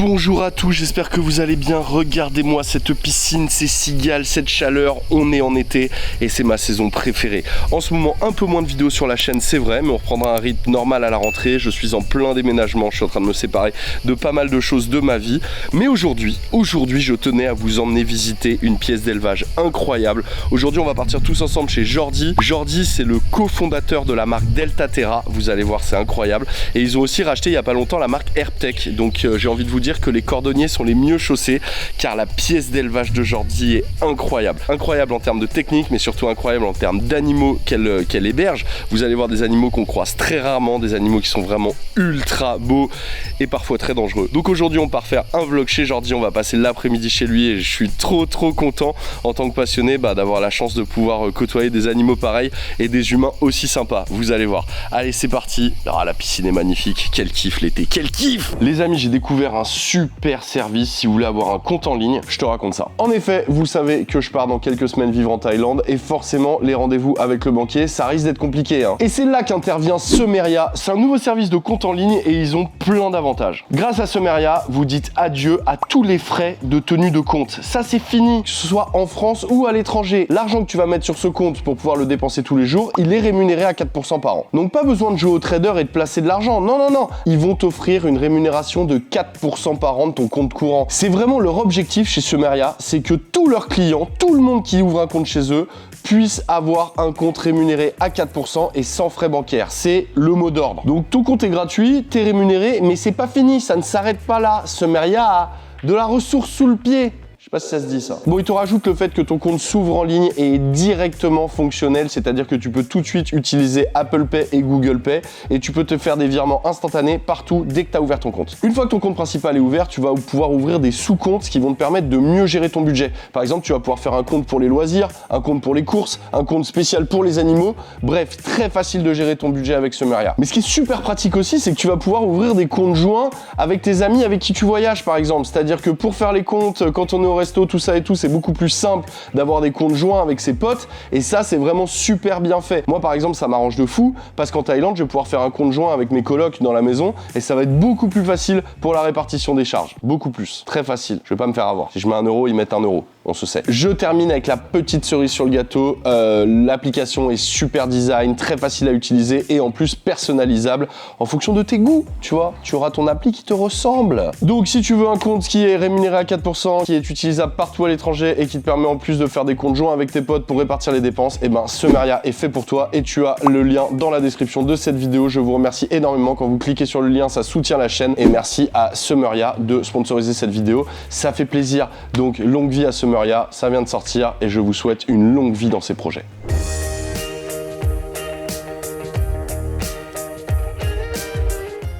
Bonjour à tous, j'espère que vous allez bien. Regardez-moi cette piscine, ces cigales, cette chaleur. On est en été et c'est ma saison préférée. En ce moment, un peu moins de vidéos sur la chaîne, c'est vrai, mais on reprendra un rythme normal à la rentrée. Je suis en plein déménagement, je suis en train de me séparer de pas mal de choses de ma vie. Mais aujourd'hui, je tenais à vous emmener visiter une pièce d'élevage incroyable. Aujourd'hui, on va partir tous ensemble chez Jordi. Jordi, c'est le cofondateur de la marque Delta Terra. Vous allez voir, c'est incroyable. Et ils ont aussi racheté il n'y a pas longtemps la marque Herptech. Donc j'ai envie de vous dire que les cordonniers sont les mieux chaussés, car la pièce d'élevage de Jordi est incroyable. Incroyable en termes de technique, mais surtout incroyable en termes d'animaux qu'elle héberge. Vous allez voir des animaux qu'on croise très rarement, des animaux qui sont vraiment ultra beaux et parfois très dangereux. Donc aujourd'hui, on part faire un vlog chez Jordi. On va passer l'après-midi chez lui et je suis trop content en tant que passionné d'avoir la chance de pouvoir côtoyer des animaux pareils et des humains aussi sympas. Vous allez voir. Allez, c'est parti. Ah, la piscine est magnifique. Quel kiff l'été. Quel kiff! Les amis, j'ai découvert un super service si vous voulez avoir un compte en ligne. Je te raconte ça. En effet, vous savez que je pars dans quelques semaines vivre en Thaïlande et forcément, les rendez-vous avec le banquier, ça risque d'être compliqué. Et c'est là qu'intervient Semeria. C'est un nouveau service de compte en ligne et ils ont plein d'avantages. Grâce à Semeria, vous dites adieu à tous les frais de tenue de compte. Ça, c'est fini. Que ce soit en France ou à l'étranger, l'argent que tu vas mettre sur ce compte pour pouvoir le dépenser tous les jours, il est rémunéré à 4% par an. Donc pas besoin de jouer au trader et de placer de l'argent. Non. Ils vont t'offrir une rémunération de 4% par an de ton compte courant. C'est vraiment leur objectif chez Semeria, c'est que tous leurs clients, tout le monde qui ouvre un compte chez eux, puisse avoir un compte rémunéré à 4% et sans frais bancaires. C'est le mot d'ordre. Donc ton compte est gratuit, t'es rémunéré, mais c'est pas fini, ça ne s'arrête pas là. Semeria a de la ressource sous le pied. Je sais pas si ça se dit ça. Bon, il te rajoute le fait que ton compte s'ouvre en ligne et est directement fonctionnel, c'est-à-dire que tu peux tout de suite utiliser Apple Pay et Google Pay et tu peux te faire des virements instantanés partout dès que tu as ouvert ton compte. Une fois que ton compte principal est ouvert, tu vas pouvoir ouvrir des sous-comptes qui vont te permettre de mieux gérer ton budget. Par exemple, tu vas pouvoir faire un compte pour les loisirs, un compte pour les courses, un compte spécial pour les animaux. Bref, très facile de gérer ton budget avec Semeria. Mais ce qui est super pratique aussi, c'est que tu vas pouvoir ouvrir des comptes joints avec tes amis avec qui tu voyages, par exemple. C'est-à-dire que pour faire les comptes, quand on est au resto, tout ça et tout, c'est beaucoup plus simple d'avoir des comptes joints avec ses potes et ça, c'est vraiment super bien fait. Moi, par exemple, ça m'arrange de fou parce qu'en Thaïlande, je vais pouvoir faire un compte joint avec mes colocs dans la maison et ça va être beaucoup plus facile pour la répartition des charges. Beaucoup plus. Très facile. Je vais pas me faire avoir. Si je mets 1 euro, ils mettent 1 euro. On se sait. Je termine avec la petite cerise sur le gâteau. L'application est super design, très facile à utiliser et en plus personnalisable en fonction de tes goûts. Tu vois, tu auras ton appli qui te ressemble. Donc, si tu veux un compte qui est rémunéré à 4%, qui est utilisable partout à l'étranger et qui te permet en plus de faire des comptes joints avec tes potes pour répartir les dépenses, et ben Semeria est fait pour toi et tu as le lien dans la description de cette vidéo. Je vous remercie énormément quand vous cliquez sur le lien, ça soutient la chaîne et merci à Semeria de sponsoriser cette vidéo. Ça fait plaisir. Donc, longue vie à Semeria. Ça vient de sortir et je vous souhaite une longue vie dans ces projets.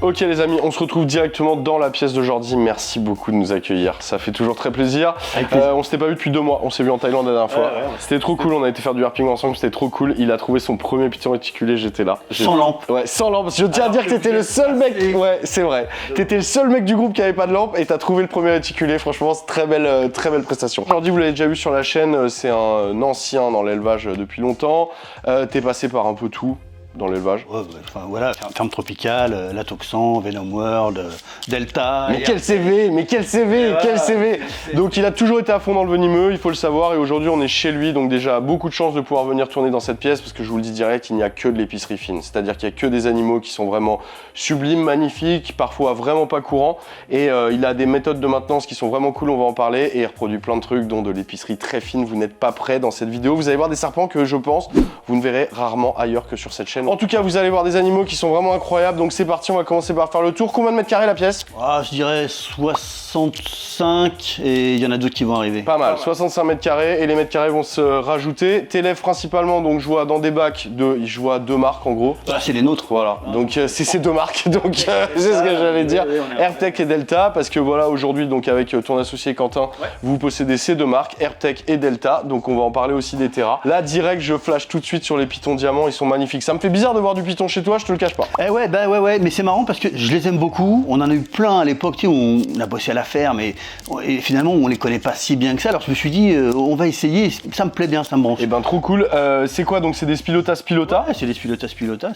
Ok les amis, on se retrouve directement dans la pièce de Jordi. Merci beaucoup de nous accueillir, ça fait toujours très plaisir. On s'était pas vu depuis 2 mois, on s'est vu en Thaïlande la dernière fois. C'était trop cool, on a été faire du harping ensemble, c'était trop cool. Il a trouvé son premier python réticulé, j'étais là. Sans lampe. Ouais, sans lampe. Je tiens à dire que t'étais le seul mec. Ouais, c'est vrai. T'étais le seul mec du groupe qui avait pas de lampe et t'as trouvé le premier réticulé. Franchement, c'est très belle prestation. Jordi, vous l'avez déjà vu sur la chaîne, c'est un ancien dans l'élevage depuis longtemps. T'es passé par un peu tout dans l'élevage. Ouais, enfin voilà, ferme tropicale, Latoxan, Venom World, Delta. Mais quel CV, quel CV. Donc il a toujours été à fond dans le venimeux, il faut le savoir, et aujourd'hui on est chez lui, donc déjà beaucoup de chance de pouvoir venir tourner dans cette pièce, parce que je vous le dis direct, il n'y a que de l'épicerie fine, c'est-à-dire qu'il n'y a que des animaux qui sont vraiment sublimes, magnifiques, parfois vraiment pas courants, et il a des méthodes de maintenance qui sont vraiment cool, on va en parler, et il reproduit plein de trucs, dont de l'épicerie très fine. Vous n'êtes pas prêts dans cette vidéo, vous allez voir des serpents que je pense vous ne verrez rarement ailleurs que sur cette chaîne. En tout cas, vous allez voir des animaux qui sont vraiment incroyables, donc c'est parti, on va commencer par faire le tour. Combien de mètres carrés la pièce? Je dirais 65 et il y en a d'autres qui vont arriver. Pas mal, 65 mètres carrés et les mètres carrés vont se rajouter. T'élèves principalement, donc je vois dans des bacs, je vois 2 marques en gros. C'est les nôtres. Voilà, donc c'est ces 2 marques, donc c'est ce que j'allais dire. Herptech et Delta, parce que voilà, aujourd'hui, donc avec ton associé Quentin, vous possédez ces 2 marques, Herptech et Delta, donc on va en parler aussi des Terra. Là, direct, je flash tout de suite sur les pitons diamants, ils sont magnifiques. Ça me fait bizarre de voir du python chez toi, je te le cache pas. Eh ouais, ouais, mais c'est marrant parce que je les aime beaucoup. On en a eu plein à l'époque, tu sais, où on a bossé à la ferme et finalement on les connaît pas si bien que ça. Alors je me suis dit, on va essayer, ça me plaît bien, ça me branche. Eh ben trop cool. C'est quoi donc? C'est des Spilotas? Ouais, c'est des Spilotas.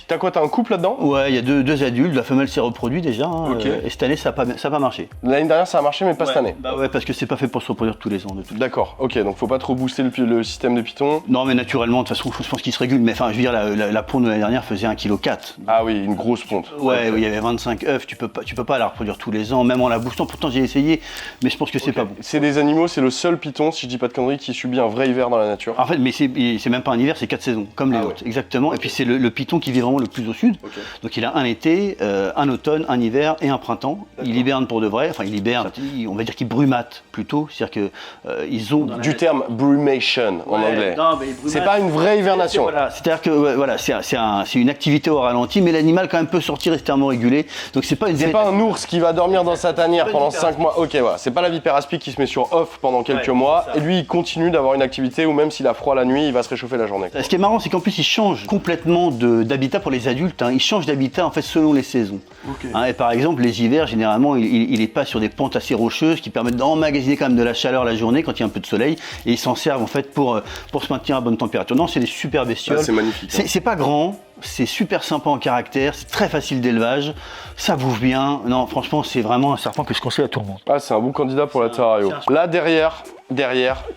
T'as quoi? T'as un couple là-dedans? Ouais, il y a deux adultes, la femelle s'est reproduite déjà, hein, Ok. et cette année ça a pas marché. L'année dernière ça a marché mais pas cette année. Bah ouais, parce que c'est pas fait pour se reproduire tous les ans. D'accord, ok, donc faut pas trop booster le système de python. Non mais naturellement, de toute façon je pense qu'ils se régulent, mais enfin je veux dire la ponte de l'année dernière faisait 1,4 kg. Ah oui, une grosse ponte. Ouais, il y avait 25 œufs, tu peux pas la reproduire tous les ans, même en la boostant, pourtant j'ai essayé, mais je pense que c'est pas bon. C'est des animaux, c'est le seul python, si je dis pas de conneries, qui subit un vrai hiver dans la nature. En fait, mais c'est même pas un hiver, c'est 4 saisons, comme les autres, exactement. Et puis c'est le python qui vit vraiment le plus au sud. Ok. Donc il a un été, un automne, un hiver et un printemps. Il hiberne pour de vrai, enfin il hiberne, on va dire qu'il brumate plutôt, c'est-à-dire que ils ont... Du terme brumation en anglais. Non, mais C'est pas une vraie hivernation. Voilà, c'est-à-dire que voilà, c'est une activité au ralenti, mais l'animal quand même peut sortir et se thermoréguler. Donc c'est pas une... C'est pas un ours qui va dormir dans sa tanière pendant 5 mois. Ok, voilà. C'est pas la vipère aspic qui se met sur off pendant quelques mois et lui il continue d'avoir une activité où même s'il a froid la nuit, il va se réchauffer la journée. Ce qui est marrant, c'est qu'en plus il change complètement d'habitat pour les adultes. Hein. Il change d'habitat en fait selon les saisons. Okay. Hein, et par exemple, les hivers, généralement, il est pas sur des pentes assez rocheuses qui permettent d'emmagasiner quand même de la chaleur la journée quand il y a un peu de soleil. Et ils s'en servent en fait pour se maintenir à bonne température. Non, c'est des super bestioles. Ah, c'est magnifique. C'est pas grand. C'est super sympa en caractère, c'est très facile d'élevage, ça bouffe bien. Non, franchement, c'est vraiment un serpent que je conseille à tout le monde. Ah, c'est un bon candidat pour la terrario. Là, derrière,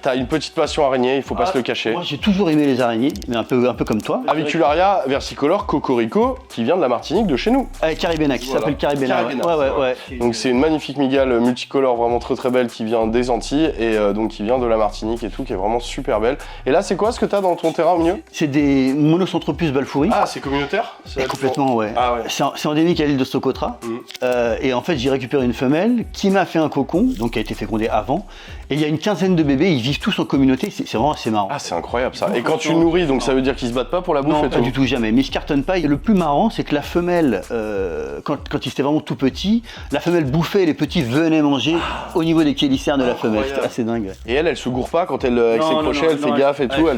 t'as une petite passion araignée, il faut pas se le cacher. Moi, j'ai toujours aimé les araignées, mais un peu comme toi. Avicularia versicolor cocorico, qui vient de la Martinique de chez nous. Caribena, qui s'appelle Caribena. Ouais. Donc c'est une magnifique migale multicolore, vraiment très belle, qui vient des Antilles et donc qui vient de la Martinique et tout, qui est vraiment super belle. Et là, c'est quoi ce que t'as dans ton terrain au milieu? C'est des Monocentropius balfouri. Ah, c'est communautaire? Complètement, ouais. Ah ouais. C'est endémique à l'île de Socotra. Et en fait, j'ai récupéré une femelle qui m'a fait un cocon, donc qui a été fécondé avant. Et il y a une quinzaine de bébés, ils vivent tous en communauté, c'est vraiment assez marrant. Ah, c'est incroyable ça. Et quand tu nourris, donc ça veut dire qu'ils se battent pas pour la bouffe Non, et pas tout? du tout, jamais. Mais ils se cartonnent pas. Et le plus marrant, c'est que la femelle, quand ils étaient vraiment tout petits, la femelle bouffait et les petits venaient manger au niveau des chélicères de la femelle. C'était assez dingue. Et elle se gourre pas quand elle, avec ses crochets, elle fait gaffe et tout,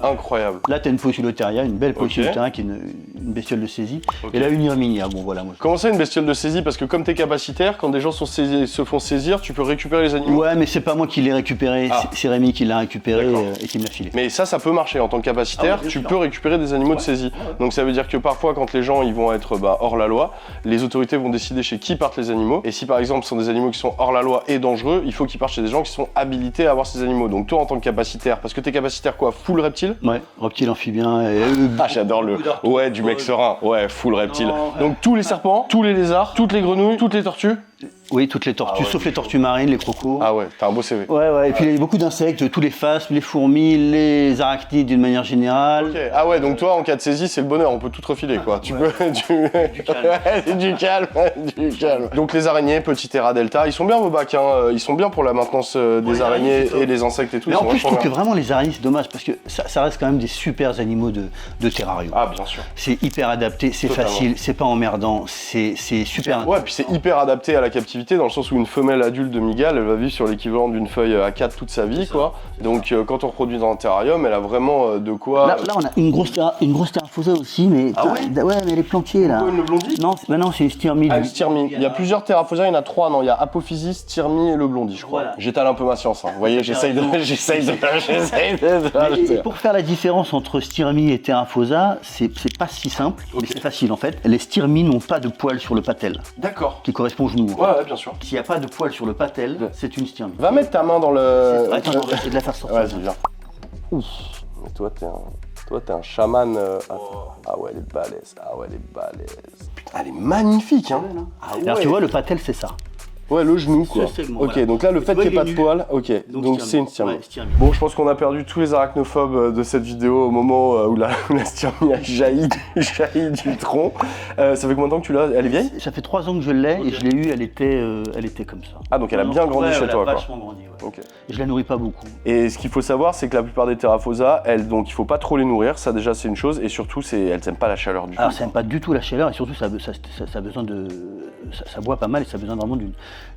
incroyable. Là, t'as une Poecilotheria, une belle Poecilotheria qui est une bestiole de saisie. Et là, une Irminia, bon voilà. Moi, Comment ça, une bestiole de saisie? Parce que comme t'es capacitaire, quand des gens se font saisir, tu peux récupérer les animaux. Ouais, mais c'est pas moi qui l'ai récupéré, c'est Rémi qui l'a récupéré et qui me l'a filé. Mais ça peut marcher en tant que capacitaire, tu peux récupérer des animaux de saisie. Donc ça veut dire que parfois, quand les gens ils vont être hors la loi, les autorités vont décider chez qui partent les animaux. Et si par exemple ce sont des animaux qui sont hors la loi et dangereux, il faut qu'ils partent chez des gens qui sont habilités à avoir ces animaux. Donc toi en tant que capacitaire, parce que t'es capacitaire quoi? Full reptile? Ouais, reptile, amphibien et... Ah j'adore le... Ouais, du mec serein. Ouais, full reptile. Donc tous les serpents, tous les lézards, toutes les grenouilles, toutes les tortues? Oui, toutes les tortues, sauf les tortues marines, les crocos. Ah ouais, t'as un beau CV. Ouais, et puis il y a beaucoup d'insectes, tous les phasmes, les fourmis, les arachnides d'une manière générale. Okay. Ah ouais, donc toi en cas de saisie, c'est le bonheur, on peut tout te refiler quoi. Tu peux... Du calme. Donc les araignées, petit Terra Delta, ils sont bien vos bacs, hein. Ils sont bien pour la maintenance des araignées et les insectes et tout. Mais en plus, je trouve que vraiment les araignées, c'est dommage parce que ça reste quand même des super animaux de terrarium. Ah bien sûr. C'est hyper adapté, c'est facile, c'est pas emmerdant, c'est super... Ouais, puis c'est hyper adapté à la captivité dans le sens où une femelle adulte de migale, elle va vivre sur l'équivalent d'une feuille A4 toute sa vie, quoi. Donc quand on reproduit dans un terrarium, elle a vraiment de quoi... Là, on a une grosse Theraphosa aussi, mais... Ah ouais? Ouais, mais elle est planquée, là. Une blondie? Non, c'est une styrmie. Ah, une styrmie. Il y a plusieurs Theraphosa, il y en a 3, non, il y a Apophysis, styrmie et le blondie, je crois. Voilà. J'étale un peu ma science, hein. Vous voyez, j'essaye de... Mais pour faire la différence entre styrmie et Theraphosa, c'est pas si simple, mais c'est facile en fait. Les styrmies n'ont pas de poils sur le patel. D'accord. Qui correspond au genou. Ouais, bien sûr. S'il n'y a pas de poils sur le patel, c'est une styrmie. Va mettre ta main dans le... Attends, on va essayer de la faire sortir. Vas-y, viens. Ouf. Mais toi, t'es un chaman... Ah ouais, elle est balèze. Putain, elle est magnifique, hein. Ah ouais. Alors tu vois, le patel, c'est ça. Ouais, le genou quoi. Segment, ok, voilà. donc là le fait qu'il n'y ait pas de poils, ok, donc c'est une styrmie. Ouais, bon, je pense qu'on a perdu tous les arachnophobes de cette vidéo au moment où la styrmie a jailli du tronc. Ça fait combien de temps que tu l'as? Elle est vieille? Ça fait 3 ans que je l'ai et je l'ai eue, elle était comme ça. Ah, donc elle a bien grandi chez toi quoi. Elle a vachement grandi, ouais. Okay. Et je la nourris pas beaucoup. Et ce qu'il faut savoir, c'est que la plupart des Theraphosa, donc il faut pas trop les nourrir, ça déjà c'est une chose, et surtout elles n'aiment pas la chaleur du tout. Alors ça n'aime pas du tout la chaleur et surtout ça a besoin de... Ça boit pas mal et ça a besoin vraiment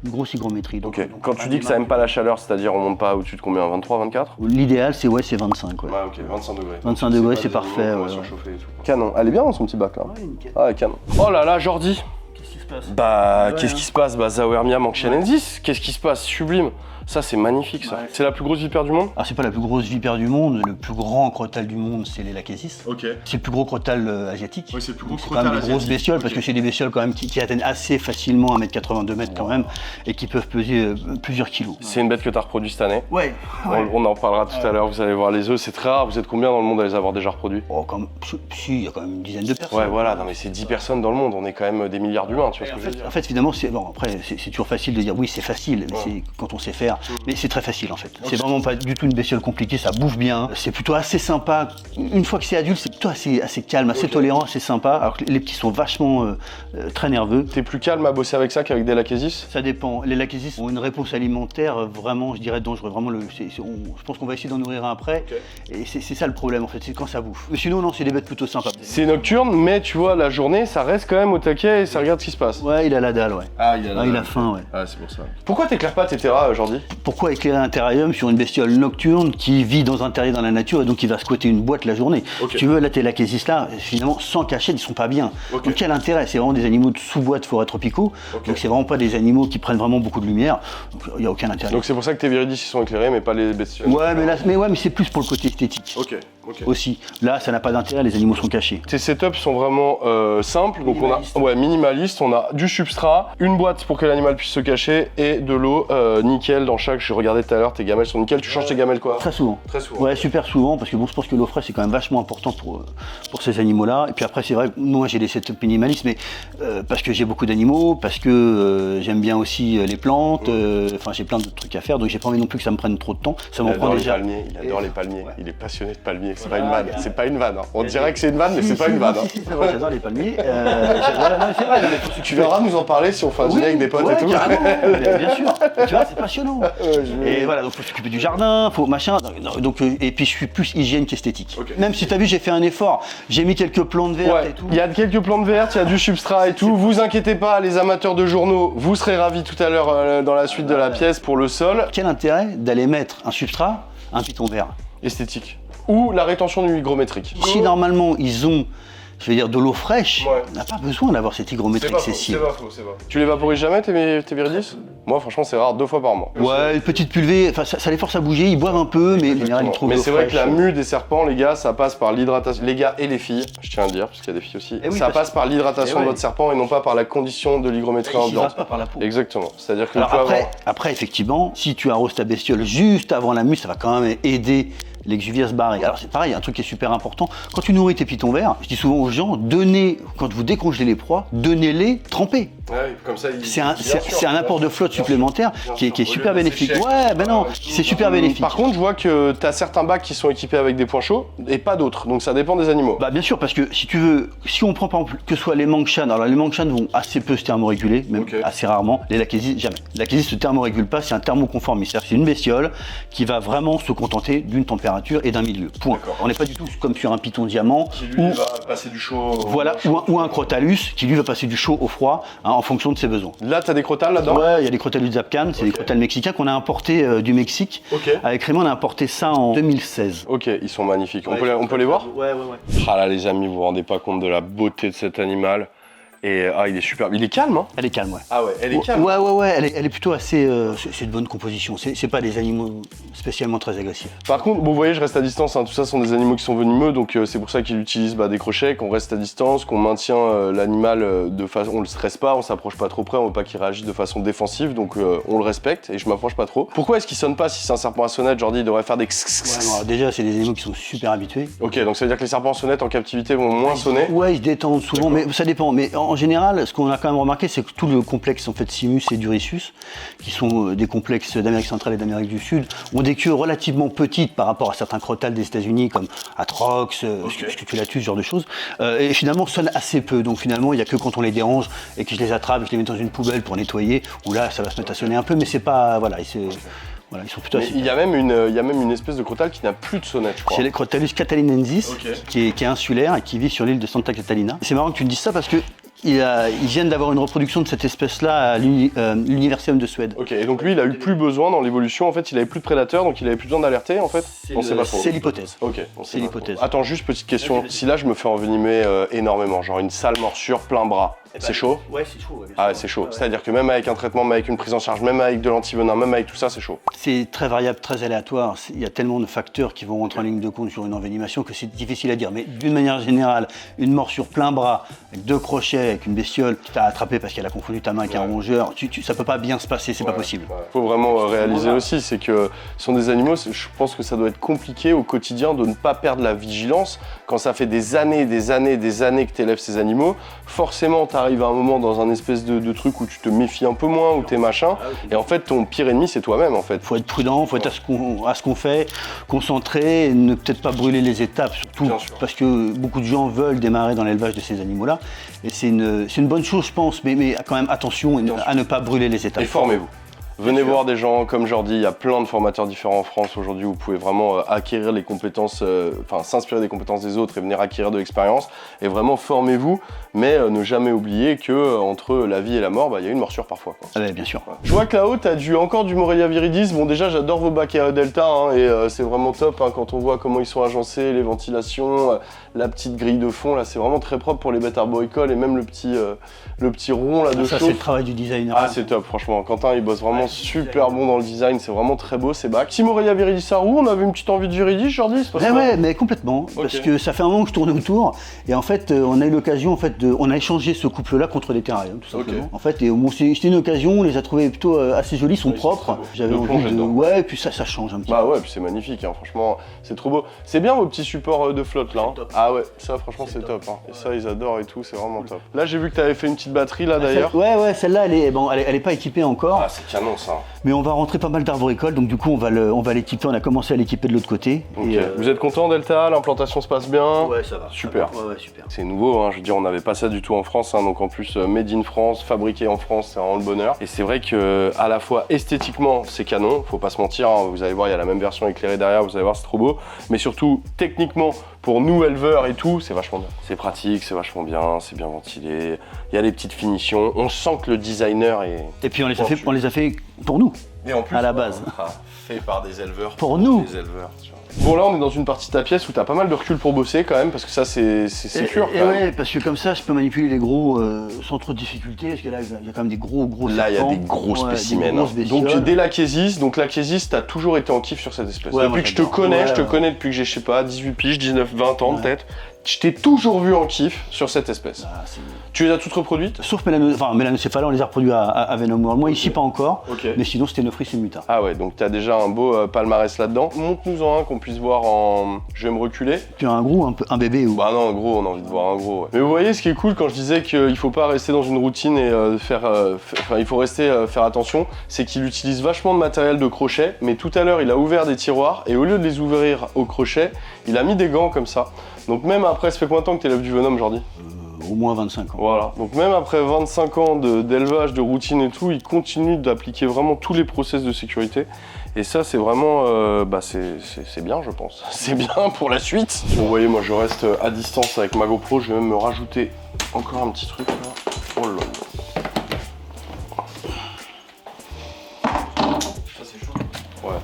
une grosse hygrométrie. Ok, Donc, quand tu dis que ça aime pas la chaleur, c'est-à-dire on monte pas au-dessus de combien, 23, 24? L'idéal, c'est 25. Ouais. Ouais, ok, 25 degrés. 25 degrés, pas c'est des parfait. animaux qui vont surchauffer et tout. Canon, elle est bien dans son petit bac là. Ouais, nickel. Ah, canon. Oh là là, Jordi. Qu'est-ce qui se passe? Bah, qu'est-ce qui se passe? Bah, Zawermia Manxianensis, qu'est-ce qui se passe? Sublime. Ça, c'est magnifique, ça. Ouais. C'est la plus grosse vipère du monde? Alors, c'est pas la plus grosse vipère du monde, le plus grand crotal du monde, c'est l'Elacasis. Ok. C'est le plus gros crotal asiatique. Oui, c'est le plus gros Donc, crotal c'est quand même des grosses asiatique. bestioles, Ok. parce que c'est des bestioles quand même qui atteignent assez facilement 1m80, 2 mètres quand même, et qui peuvent peser plusieurs kilos. C'est une bête que tu as reproduite cette année. Ouais. On en parlera tout à l'heure, vous allez voir les œufs, c'est très rare. Vous êtes combien dans le monde à les avoir déjà reproduits? Oh, si, il y a quand même une dizaine de personnes. Ouais, voilà, non mais c'est 10 personnes dans le monde, on est quand même des milliards d'humains, tu vois ce que je veux dire? En fait, finalement, c'est toujours facile de dire oui, c'est facile, mais c'est quand on sait faire. Mais c'est très facile en fait. C'est vraiment pas du tout une bestiole compliquée, ça bouffe bien. C'est plutôt assez sympa. Une fois que c'est adulte, c'est plutôt assez calme, assez tolérant, assez sympa. Alors que les petits sont vachement très nerveux. T'es plus calme à bosser avec ça qu'avec des Lachesis? Ça dépend. Les Lachesis ont une réponse alimentaire vraiment, je dirais, dangereuse. Vraiment, je pense qu'on va essayer d'en nourrir un après. Et c'est ça le problème en fait, c'est quand ça bouffe. Mais sinon, non, c'est des bêtes plutôt sympas. C'est nocturne, mais tu vois, la journée, ça reste quand même au taquet et ça regarde ce qui se passe. Ouais, il a la dalle, ouais. Ah, il il a faim, ouais. Ah, c'est pour ça. Pourquoi t'éclaires pas tes terras, Jordi? Pourquoi éclairer un terrarium sur une bestiole nocturne qui vit dans un terrier dans la nature et donc qui va squatter une boîte la journée? Ok. Si tu veux, là, tes Lachesis là, finalement, sans cachette, ils sont pas bien. Ok. Donc quel intérêt? C'est vraiment des animaux de sous-boîte forêt tropicaux. Ok. Donc c'est vraiment pas des animaux qui prennent vraiment beaucoup de lumière. Donc il n'y a aucun intérêt. Donc c'est pour ça que tes Viridis ils sont éclairés, mais pas les bestioles. Ouais, mais c'est plus pour le côté esthétique. Ok, ok. Aussi. Là, ça n'a pas d'intérêt, les animaux sont cachés. Tes setups sont vraiment simples, donc Minimaliste. on a minimaliste, on a du substrat, une boîte pour que l'animal puisse se cacher et de l'eau nickel dans chaque. Je regardais tout à l'heure, tes gamelles sont nickel. Tu changes tes gamelles quoi? Très souvent. Très souvent. Ouais, super souvent, parce que bon, je pense que l'eau fraîche c'est quand même vachement important pour ces animaux-là. Et puis après, c'est vrai que moi j'ai des setups minimalistes, mais parce que j'ai beaucoup d'animaux, parce que j'aime bien aussi les plantes, enfin j'ai plein de trucs à faire, donc j'ai pas envie non plus que ça me prenne trop de temps. Ça m'en prend déjà. Il adore les palmiers, Ouais. il est passionné de palmiers, c'est pas Ouais, une vanne, ouais. c'est pas une vanne. Hein. On dirait que c'est une vanne, mais c'est pas une vanne. hein. Si, c'est vrai, j'adore les palmiers. C'est vrai, mais Tu viendras nous en parler si on fait un dîner avec des potes ouais, et tout. carrément, bien sûr. Tu vois, c'est passionnant. Et voilà, donc faut s'occuper du jardin, faut machin. Donc, et puis je suis plus hygiène qu'esthétique. Ok. Même si tu as vu, j'ai fait un effort. J'ai mis quelques plantes vertes Ouais, et tout. il y a quelques plantes vertes, il y a du substrat et tout. Vous inquiétez pas, les amateurs de journaux, vous serez ravis tout à l'heure dans la suite de la pièce pour le sol. Quel intérêt d'aller mettre un substrat, un piton vert? Esthétique. Ou la rétention du hygrométrique. Si normalement ils ont, je veux dire, de l'eau fraîche, Ouais. on n'a pas besoin d'avoir cette hygrométrie excessive. faux, c'est pas faux. Tu les vaporises jamais tes Viridis? Moi franchement c'est rare, 2 fois par mois. Ouais, une petite pulvée, enfin ça les force à bouger, ils boivent un peu, mais en général ils trouvent Mais l'eau c'est vrai que fraîche. la mue des serpents, les gars, ça passe par l'hydratation. Les gars et les filles, je tiens à le dire, parce qu'il y a des filles aussi. Eh oui, ça parce- passe par l'hydratation Eh ouais. de votre serpent et non pas par la condition de l'hygrométrie Ils ambiante. passent pas par la peau. Exactement. C'est-à-dire que Alors tu peux avoir- après, effectivement, si tu arroses ta bestiole juste avant la mue, ça va quand même aider l'exuvie à se barrer. Alors c'est pareil, un truc qui est super important, quand tu nourris tes pitons verts, je dis souvent aux gens, quand vous décongelez les proies, donnez-les trempés. Ouais, comme ça, C'est un apport de flotte supplémentaire qui est super bénéfique. Ouais, ben non, c'est super bénéfique. Par contre, je vois que tu as certains bacs qui sont équipés avec des points chauds et pas d'autres, donc ça dépend des animaux. Bah bien sûr, parce que si tu veux, si on prend par exemple que ce soit les Manxian, alors les Manxian vont assez peu se thermoréguler, même Ok. assez rarement, les Lachesis jamais. Les Lachesis se thermorégule pas, c'est un thermoconformiste, c'est-à-dire que c'est une bestiole qui va vraiment se contenter d'une température et d'un milieu. Point. D'accord. On n'est pas du tout comme sur un python diamant Qui lui ou va passer du chaud. voilà ou un Crotalus qui lui va passer du chaud au froid hein, en fonction de ses besoins. Là, t'as des crotales là-dedans? Ouais, il y a des Crotalus Zapcan, c'est des Ok. crotales mexicains qu'on a importés du Mexique. Ok. Avec Raymond, on a importé ça en 2016. Ok, ils sont magnifiques. On peut les voir? Ouais. Ah là, les amis, vous vous rendez pas compte de la beauté de cet animal. Et il est superbe. Il est calme, hein? Elle est calme, ouais. Ah ouais, elle est calme. Ouais, elle est plutôt assez. C'est de bonne composition. C'est pas des animaux spécialement très agressifs. Par contre, bon, vous voyez, je reste à distance. Hein. Tout ça sont des animaux qui sont venimeux, donc c'est pour ça qu'il utilise des crochets, qu'on reste à distance, qu'on maintient l'animal de façon. On le stresse pas, on s'approche pas trop près, on veut pas qu'il réagisse de façon défensive, donc on le respecte et je m'approche pas trop. Pourquoi est-ce qu'il sonne pas si c'est un serpent à sonnette? Jordi, il devrait faire des. Ouais, non, alors déjà, c'est des animaux qui sont super habitués. Ok, donc ça veut dire que les serpents à sonnette en captivité vont moins sonner. Ouais, ils se détendent souvent, mais ça dépend. Mais en général, ce qu'on a quand même remarqué, c'est que tout le complexe en fait Simus et Durissus, qui sont des complexes d'Amérique centrale et d'Amérique du Sud, ont des queues relativement petites par rapport à certains crotales des États-Unis comme Atrox, Scutulatus, ce genre de choses, et finalement sonnent assez peu. Donc finalement, il n'y a que quand on les dérange et que je les attrape, je les mets dans une poubelle pour nettoyer, où là, ça va se mettre à sonner un peu, mais c'est pas, voilà, ils sont plutôt Mais assez. il y a même une espèce de crotale qui n'a plus de sonnette, je crois. C'est le Crotalus catalinensis, Ok. qui est insulaire et qui vit sur l'île de Santa Catalina. C'est marrant que tu me dises ça parce que Ils viennent d'avoir une reproduction de cette espèce-là à l'Universium de Suède. Ok, et donc lui, il a eu plus besoin dans l'évolution, en fait, il avait plus de prédateurs, donc il avait plus besoin d'alerter, en fait. On sait pas trop. C'est l'hypothèse. Ok, c'est l'hypothèse. Attends, juste petite question. Si là, je me fais envenimer énormément, genre une sale morsure, plein bras, c'est chaud? Ouais, c'est chaud. Ah ouais, c'est chaud. C'est-à-dire que même avec un traitement, même avec une prise en charge, même avec de l'antivenin, même avec tout ça, c'est chaud. C'est très variable, très aléatoire. Il y a tellement de facteurs qui vont rentrer en ligne de compte sur une envenimation que c'est difficile à dire. Mais d'une manière générale, une morsure plein bras, avec 2 crochets, avec une bestiole qui t'a attrapé parce qu'elle a confondu ta main avec un rongeur, ça peut pas bien se passer, c'est pas possible. Faut vraiment réaliser aussi, c'est que ce sont des animaux, je pense que ça doit être compliqué au quotidien de ne pas perdre la vigilance. Quand ça fait des années que tu élèves ces animaux, forcément tu arrives à un moment dans un espèce de truc où tu te méfies un peu moins, où t'es machin, et en fait ton pire ennemi c'est toi-même en fait. Faut être prudent, faut être à ce qu'on fait, concentré, et ne peut-être pas brûler les étapes, surtout parce que beaucoup de gens veulent démarrer dans l'élevage de ces animaux-là, et c'est une bonne chose je pense, mais quand même attention à ne pas brûler les étapes. Et formez-vous. Venez voir des gens comme Jordi, il y a plein de formateurs différents en France aujourd'hui où vous pouvez vraiment acquérir les compétences, s'inspirer des compétences des autres et venir acquérir de l'expérience. Et vraiment formez-vous, mais ne jamais oublier que entre la vie et la mort, il y a une morsure parfois. Quoi. Ah ouais, bien sûr. Ouais. Je vois que là-haut, tu as encore du Morelia viridis. Bon déjà, j'adore vos bacs Delta et c'est vraiment top quand on voit comment ils sont agencés, les ventilations, la petite grille de fond, là c'est vraiment très propre pour les bêtes arboricoles et même le petit rond là de chauffe. Ça c'est le travail du designer. Ah c'est top franchement, Quentin il bosse vraiment super bon dans le design, c'est vraiment très beau ces bacs. Si Morelia viridis à roue, on avait une petite envie de viridis, Jordi, c'est pas ça? Ouais, mais complètement, parce que ça fait un moment que je tournais autour et en fait on a eu l'occasion on a échangé ce couple-là contre des terrariums tout simplement. En fait, et c'était une occasion, on les a trouvés plutôt assez jolis, sont propres. J'avais envie de ouais, et puis ça change un petit peu. Bah ouais, puis c'est magnifique, franchement, c'est trop beau. C'est bien vos petits supports de flotte là. Ah ouais, ça franchement c'est top. Et ça ils adorent et tout, c'est vraiment top. Là j'ai vu que tu avais fait une petite batterie là d'ailleurs. Ouais, celle-là elle est pas équipée encore. Ah c'est canon ça. Mais on va rentrer pas mal d'arboricoles, donc du coup on va l'équiper, on a commencé à l'équiper de l'autre côté. Okay. Vous êtes content Delta, l'implantation se passe bien? Ouais ça va. Super. Ouais, super. C'est nouveau, je veux dire on n'avait pas ça du tout en France, donc en plus made in France, fabriqué en France, c'est vraiment le bonheur. Et c'est vrai que à la fois esthétiquement c'est canon, faut pas se mentir, vous allez voir il y a la même version éclairée derrière, vous allez voir c'est trop beau, mais surtout techniquement pour nous éleveurs et tout, c'est vachement bien. C'est pratique, c'est vachement bien, c'est bien ventilé, il y a des petites finitions, on sent que le designer est... Et puis on les a fait pour nous. Et en plus, à la base. Fait par des éleveurs. Pour nous. Des éleveurs, tu vois. Bon là on est dans une partie de ta pièce où t'as pas mal de recul pour bosser quand même parce que ça c'est sûr. Et ouais, parce que comme ça je peux manipuler les gros sans trop de difficulté parce que là il y a quand même des gros là il y a des gros spécimens. Donc dès l'Achésis, t'as toujours été en kiff sur cette espèce. Depuis que je te connais, depuis que j'ai je sais pas 18 piges, 19, 20 ans peut-être. Je t'ai toujours vu en kiff sur cette espèce. Tu les as toutes reproduites? Sauf Mélanocéphala, on les a reproduits à Venom World. Moi ici pas encore, mais sinon Stenophrys et Muta. Ah ouais, donc t'as déjà un beau palmarès là-dedans. Montre-nous-en un qu'on puisse voir en... Je vais me reculer. Tu as un gros, un bébé ou... Bah non, un gros, on a envie de voir un gros. Ouais. Mais vous voyez ce qui est cool quand je disais qu'il faut pas rester dans une routine et il faut rester faire attention, c'est qu'il utilise vachement de matériel de crochet, mais tout à l'heure il a ouvert des tiroirs et au lieu de les ouvrir au crochet, il a mis des gants comme ça. Donc même après, ça fait combien de temps que tu élèves du Venom, Jordi? Au moins 25 ans. Voilà, donc même après 25 ans d'élevage, de routine et tout, il continue d'appliquer vraiment tous les process de sécurité. Et ça, c'est vraiment, c'est bien, je pense. C'est bien pour la suite. Vous voyez, moi, je reste à distance avec ma GoPro. Je vais même me rajouter encore un petit truc là. Oh là là. Ça, c'est chaud. Ouais.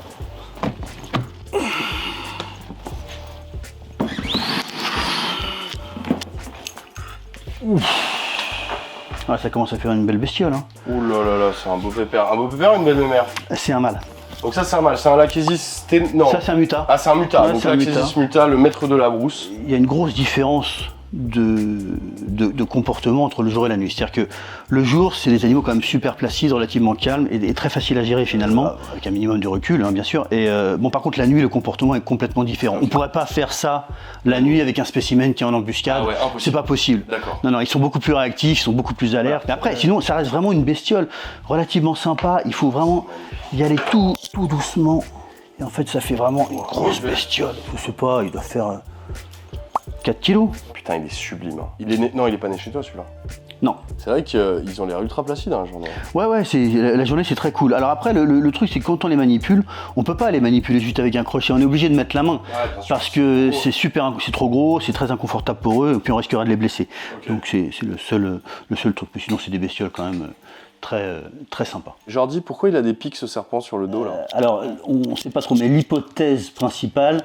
Ah, ça commence à faire une belle bestiole. Ouh là là là, c'est un beau pépère. Un beau pépère ou une belle mère? C'est un mâle. Donc ça c'est un mâle, c'est un Lachesis... Non. Ça c'est un Muta. Ah c'est un Muta, ouais, donc Lachesis Muta, le maître de la brousse. Il y a une grosse différence de comportement entre le jour et la nuit. C'est-à-dire que le jour, c'est des animaux quand même super placides, relativement calmes et très faciles à gérer finalement, avec un minimum de recul bien sûr. Et par contre la nuit, le comportement est complètement différent. On ne pourrait pas faire ça la nuit avec un spécimen qui est en embuscade, c'est pas possible. Non, ils sont beaucoup plus réactifs, ils sont beaucoup plus alertes. Mais après, sinon, ça reste vraiment une bestiole relativement sympa. Il faut vraiment y aller tout doucement. Et en fait, ça fait vraiment une grosse bestiole. Je sais pas, il doit faire 4 kilos. Putain, il est sublime. Il est né... Non, il est pas né chez toi celui-là. Non. C'est vrai qu'ils ont l'air ultra placides dans la journée. Ouais, la journée c'est très cool. Alors après, le truc c'est que quand on les manipule, on peut pas les manipuler juste avec un crochet, on est obligé de mettre la main. Parce que c'est trop gros, c'est très inconfortable pour eux, et puis on risquerait de les blesser. Okay. Donc c'est le seul truc. Mais sinon c'est des bestioles quand même très sympas. Jordi, pourquoi il a des pics ce serpent sur le dos là? Alors on sait pas trop, mais l'hypothèse principale,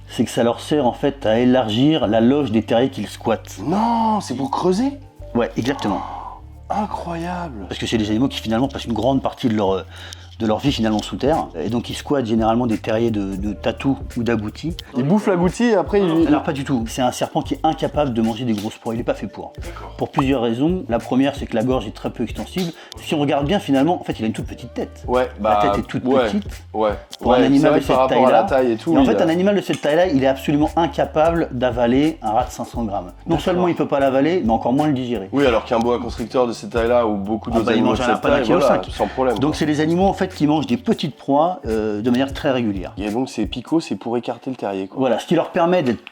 c'est que ça leur sert en fait à élargir la loge des terriers qu'ils squattent. Non, c'est pour creuser? Ouais, exactement. Oh, incroyable. Parce que c'est des animaux qui finalement passent une grande partie de leur vie finalement sous terre. Et donc ils squattent généralement des terriers de tatou ou d'agoutis. Ils bouffent l'agouti et après ils... Alors pas du tout. C'est un serpent qui est incapable de manger des grosses proies. Il n'est pas fait pour. Pour plusieurs raisons. La première, c'est que la gorge est très peu extensible. Si on regarde bien finalement, en fait il a une toute petite tête. Ouais, la tête est toute petite. Ouais. Pour un animal de cette taille-là. Taille et tout, et en fait un animal de cette taille-là, il est absolument incapable d'avaler un rat de 500 grammes. Non seulement il ne peut pas l'avaler, mais encore moins le digérer. Oui, alors qu'un boa constrictor de cette taille-là ou beaucoup d'autres animaux de cette taille, voilà, sans problème. Donc c'est des animaux en fait qui mangent des petites proies de manière très régulière. Et donc ces picots, c'est pour écarter le terrier, quoi. Voilà, ce qui leur permet d'être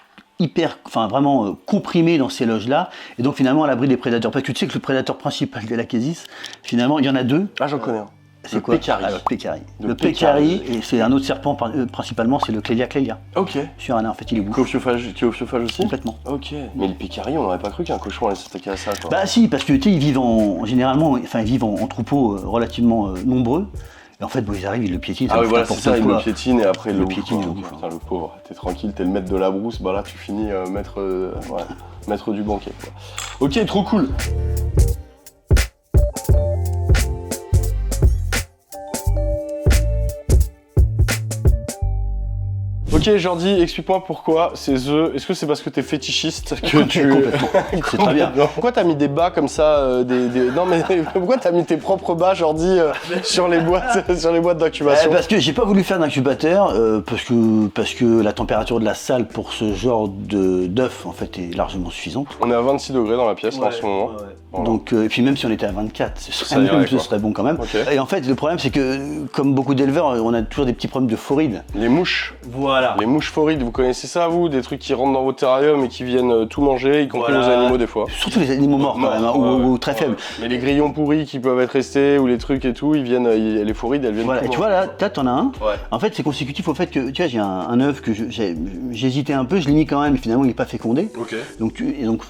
vraiment comprimés dans ces loges-là, et donc finalement à l'abri des prédateurs. Parce que tu sais que le prédateur principal de l'Achésis, finalement, il y en a deux. Ah, j'en connais un. C'est quoi? Le pécari. Le pécari, et c'est un autre serpent principalement, c'est le Clélia clélia. Ok. Sur un, en fait, il est bouffe. Qui est au chauffage aussi? Complètement. Ok. Mais le pécari, on n'aurait pas cru qu'un cochon allait s'attaquer à ça, quoi. Bah si, parce que tu sais, ils vivent ils vivent en troupeaux relativement nombreux. Et en fait, ils arrivent, ils le piétinent. Ah oui, voilà, c'est ça, ils le piétinent et après ils le piétinent. Putain, le pauvre, t'es tranquille, t'es le maître de la brousse, bah là tu finis maître du banquet, quoi. Ok, trop cool. Ok Jordi, explique-moi pourquoi ces œufs, est-ce que c'est parce que t'es fétichiste que tu... Complètement, c'est très bien. Pourquoi t'as mis des bas comme ça, Non mais pourquoi t'as mis tes propres bas Jordi sur les boîtes d'incubation? Parce que j'ai pas voulu faire d'incubateur, parce que la température de la salle pour ce genre d'œuf en fait est largement suffisante. On est à 26 degrés dans la pièce là, en ce moment. Voilà. Donc, et puis même si on était à 24, ce serait bon quand même. Okay. Et en fait le problème c'est que comme beaucoup d'éleveurs, on a toujours des petits problèmes de phorides. Les mouches. Voilà. Les mouches phorides, vous connaissez ça vous? Des trucs qui rentrent dans vos terrariums et qui viennent tout manger, y compris les animaux des fois. Surtout les animaux morts quand même, ou très faibles. Mais les grillons pourris qui peuvent être restés, ou les trucs et tout, les phorides, elles viennent. Voilà, et tu vois là, t'en as un. Ouais. En fait c'est consécutif au fait que, tu vois, j'ai un œuf que j'hésitais un peu, je l'ai mis quand même, mais finalement il n'est pas fécondé. Okay. Donc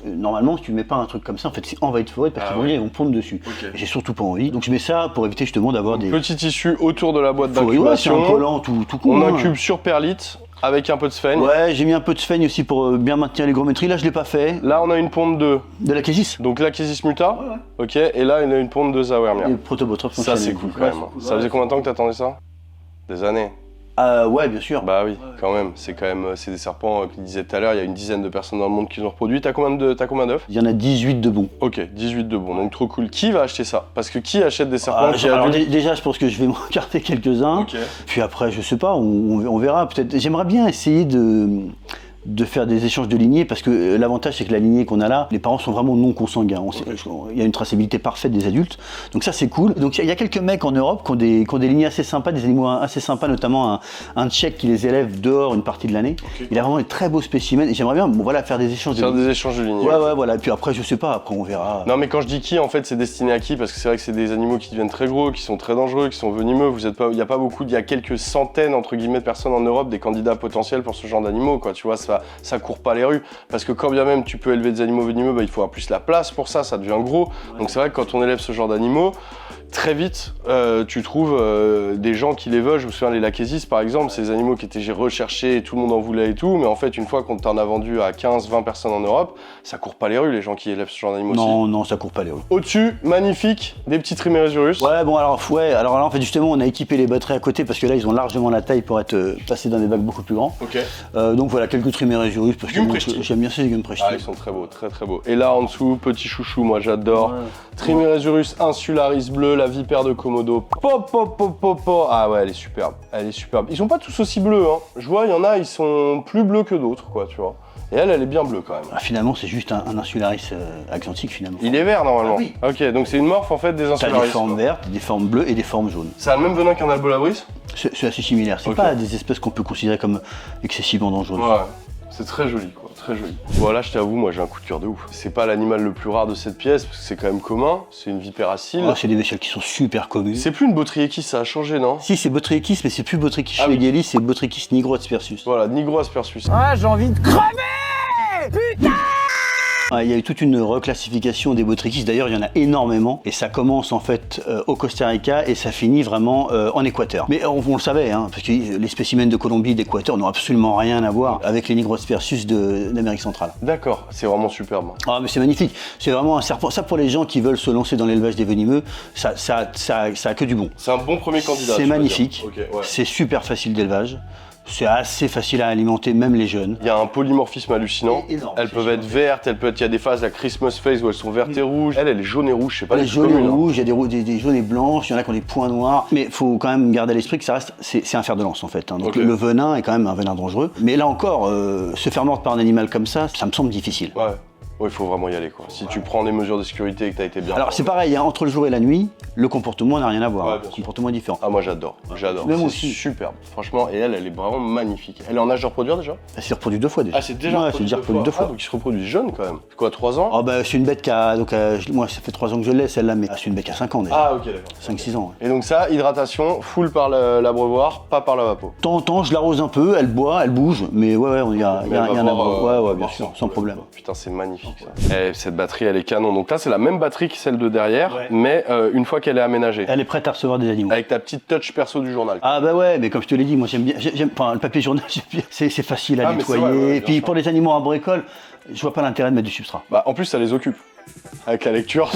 normalement si tu mets pas un truc comme ça, en fait c'est envahi de forêt parce qu'ils vont pondre dessus. Okay. Et j'ai surtout pas envie. Donc je mets ça pour éviter justement d'avoir des... Petit tissu autour de la boîte d'incubation. Ouais, c'est un collant tout con. On incube sur perlite. Avec un peu de sphène. Ouais, j'ai mis un peu de sphène aussi pour bien maintenir l'hygrométrie. Là, je l'ai pas fait. Là, on a une ponte de l'Achésis. Donc l'Achésis muta. Ouais. Ok. Et là, on a une ponte de Zawermia. Et Protobothrops. Ça, c'est cool quand même. Ça faisait combien de temps que t'attendais ça? Des années. Ouais, bien sûr. Bah oui, quand même. C'est des serpents, qu'il disait tout à l'heure, il y a une dizaine de personnes dans le monde qui les ont reproduits. T'as combien d'œufs? Il y en a 18 de bons. Ok, 18 de bons, donc trop cool. Qui va acheter ça? Parce que qui achète des serpents qui adultes? Déjà, je pense que je vais m'en garder quelques-uns. Okay. Puis après, je sais pas, on verra. Peut-être. J'aimerais bien essayer de faire des échanges de lignées, parce que l'avantage c'est que la lignée qu'on a là, les parents sont vraiment non consanguins. Il y a une traçabilité parfaite des adultes, donc ça c'est cool. Donc il y a quelques mecs en Europe qui ont des lignées assez sympas, des animaux assez sympas, notamment un Tchèque qui les élève dehors une partie de l'année. Okay. Il a vraiment des très beaux spécimens et j'aimerais bien faire des échanges de lignées. Ouais, voilà. Et puis après, je sais pas, après on verra. Non mais quand je dis qui, en fait c'est destiné à qui? Parce que c'est vrai que c'est des animaux qui deviennent très gros, qui sont très dangereux, qui sont venimeux. Il y a quelques centaines entre guillemets de personnes en Europe, des candidats potentiels pour ce genre d'animaux, quoi. Tu vois, ça court pas les rues, parce que quand bien même tu peux élever des animaux venimeux, bah, il faut avoir plus la place pour ça devient gros. Donc c'est vrai que quand on élève ce genre d'animaux, très vite, tu trouves des gens qui les veulent. Je me souviens, les Lachésis par exemple, ces animaux qui étaient recherchés, tout le monde en voulait et tout, mais en fait, une fois qu'on t'en a vendu à 15-20 personnes en Europe, ça court pas les rues, les gens qui élèvent ce genre d'animaux. Non, ça court pas les rues. Au-dessus, magnifique, des petits Trimeresurus. Ouais, bon, alors là, en fait, justement, on a équipé les batteries à côté, parce que là, ils ont largement la taille pour être passés dans des bacs beaucoup plus grands. Ok. Donc voilà, quelques Trimeresurus, parce que j'aime bien ces Gumprechti. Ah, ils sont très beaux, très très beaux. Et là, en dessous, petit chouchou, moi j'adore. Ouais. Trimeresurus insularis bleu, la vipère de Komodo. Ah ouais, elle est superbe. Ils sont pas tous aussi bleus, hein. Je vois, il y en a, ils sont plus bleus que d'autres, quoi, tu vois. Et elle est bien bleue quand même. Ah, finalement, c'est juste un insularis axanthique, finalement. Il est vert normalement. Ah, oui. Ok, donc c'est une morphe en fait des insularis. T'as des formes vertes, des formes bleues et des formes jaunes. Ça a le même venin qu'un albolabris? C'est assez similaire. C'est pas des espèces qu'on peut considérer comme excessivement dangereuses. Ouais. C'est très joli, quoi. très joli. Voilà, je t'avoue, moi j'ai un coup de cœur de ouf. C'est pas l'animal le plus rare de cette pièce, parce que c'est quand même commun, c'est une vipéracile. Oh, c'est des bestioles qui sont super communes. C'est plus une Botrytis, ça a changé, non? Si, c'est Botrytis, mais c'est plus Botrytis schweigeli, c'est Botrytis nigroaspersus. Voilà, Nigroaspersus. Ah, j'ai envie de crever! Putain! Il y a eu toute une reclassification des Botrytis, d'ailleurs il y en a énormément, et ça commence en fait au Costa Rica et ça finit vraiment en Équateur. Mais on le savait, hein, parce que les spécimens de Colombie, d'Équateur n'ont absolument rien à voir avec les Nigroaspersus d'Amérique centrale. D'accord, c'est vraiment superbe. Ah mais c'est magnifique, c'est vraiment un serpent. Ça pour les gens qui veulent se lancer dans l'élevage des venimeux, ça a que du bon. C'est un bon premier candidat. C'est magnifique, okay, ouais. C'est super facile d'élevage. C'est assez facile à alimenter, même les jeunes. Il y a un polymorphisme hallucinant. Énorme, elles peuvent être vertes, il y a des phases, la Christmas phase où elles sont vertes et rouges. Elle est jaune et rouge, je sais pas. Les jaunes et rouges, il y a des jaunes et blanches, il y en a qui ont des points noirs. Mais il faut quand même garder à l'esprit que ça reste, c'est un fer de lance en fait. Hein. Donc okay. le venin est quand même un venin dangereux. Mais là encore, se faire mordre par un animal comme ça me semble difficile. Ouais. Oui, il faut vraiment y aller quoi. Si tu prends des mesures de sécurité et que tu as été bien. Alors c'est pareil, hein, entre le jour et la nuit, le comportement n'a rien à voir. Ouais, Le comportement est différent. Ah moi j'adore, j'adore. Même c'est aussi. superbe. Franchement, et elle est vraiment magnifique. Elle est en âge de reproduire déjà? Elle s'est reproduite 2 fois déjà. Ah c'est déjà reproduit deux fois. Ah, donc il se reproduit jeune quand même. Quoi, 3 ans? Ah bah c'est une bête qui a, donc moi ça fait 3 ans que je l'ai celle-là, mais c'est une bête qui a 5 ans déjà. Ah ok d'accord. 5-6 ans. Ouais. Et donc ça, hydratation, full par l'abreuvoir, pas par la vapo. De temps en temps, je l'arrose un peu, elle boit, elle bouge, mais ouais, il y a un abreuvage. Ouais, bien sûr, sans problème. Putain, c'est magnifique ça. Et cette batterie, elle est canon. Donc là, c'est la même batterie que celle de derrière, ouais. Mais une fois qu'elle est aménagée. Elle est prête à recevoir des animaux. Avec ta petite touch perso du journal. Ah bah ouais, mais comme je te l'ai dit, moi j'aime bien, enfin, le papier journal, c'est facile à nettoyer. Vrai, ouais, et puis pour les animaux arboricoles, je vois pas l'intérêt de mettre du substrat. Bah en plus, ça les occupe. Avec la lecture,